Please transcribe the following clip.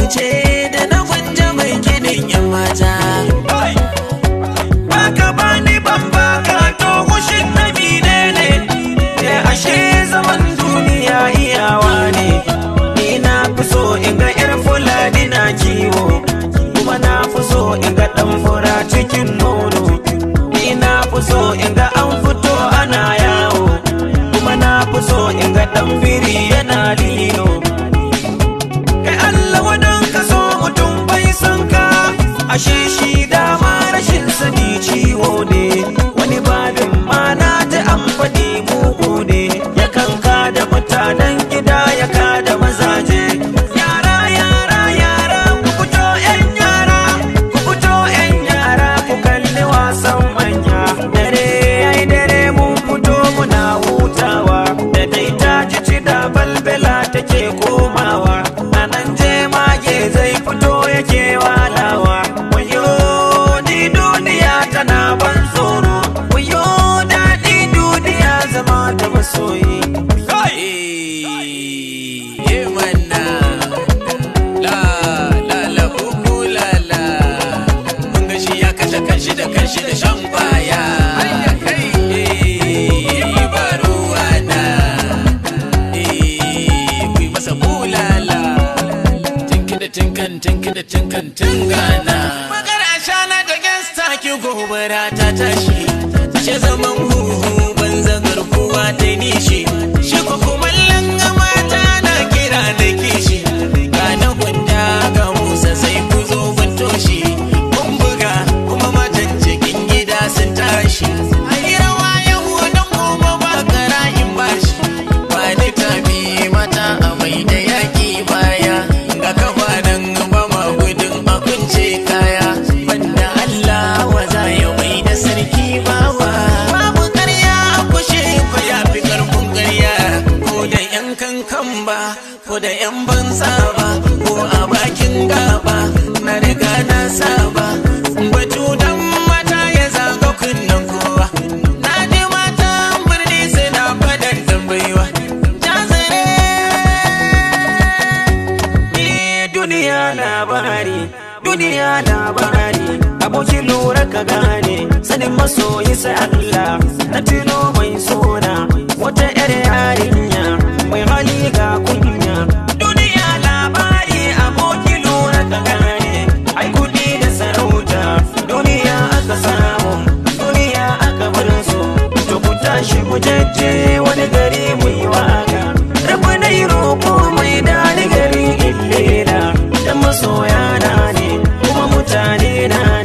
wuce da na gwanja mai ginin yan mata. Baka bani ban baka to kushin na mine ne, ashe zaman duniya iyawa ne. Ni na fi so in ga yar Fulani na kiwo, kuma na fi so in ga ɗan fura cikin nono. Ni na fi so in ga an fito ana yawo, kuma na fi so in ga ɗan biri yana lilo. Kai Allah wadan ka so mutum bai san ka, ashe shi dama rashin sani ciwo ne. Wani babin ma na ji an faɗi mugu ne, yakan ka da mutanen gida ya ka da mazaje. Yara yara yara ku fito yan yara, ku fito yan yara ku kalli wasan manya. Dare yayi dare mun fito muna hutawa, da dai ta ci da balbela take komawa. Anan je mage zai fito yake walawa. Wayo ni duniya tana ban tsoro, wayo daɗi duniya zama da masoyi. Kanshi da shan kwaya, ba ruwa na, ku yi masa bulala. Tinki da tinkan tingana. Magana shana da gangsta ki gobara ta tashi, she zaman huhu banza garkuwa ta nishi. Shi ko kumallon mata na kira da kishi, ga na gwanda ga Musa sai ku zo ban toshi. Sun tashi ai rawa yau don gobe ba kara'in bashi, ba ni tabi mata a mai da yaki baya. Ga kafa nan ba ma gudun a kunce kaya, banda Allah wa za ya mai da sarki bawa. Babu karya a kushe ko ya fi karfin karya, ko da yan kankan ba ko da yan banza ba, ko a bakin gaba na riga na saba. Batu dan mata ya zaga kunnen kowa, na ji matan birni suna faɗan tambaiwa. Jazare duniya labari, duniya labari. Abokin lura ka gane, sanin masoyi sai Allah. Na tuno mai sona wata yar yarinya, mai hali ga kunya. Duniya labari, abokin lura ka gane, ai kudi da sarauta duniya aka samu, duniya aka bar su. To ku tashi mu jajje wani gari mu yi waka, rabu na yi roƙo mai dani gari illela. Dan masoya na ne kuma mutane na ne.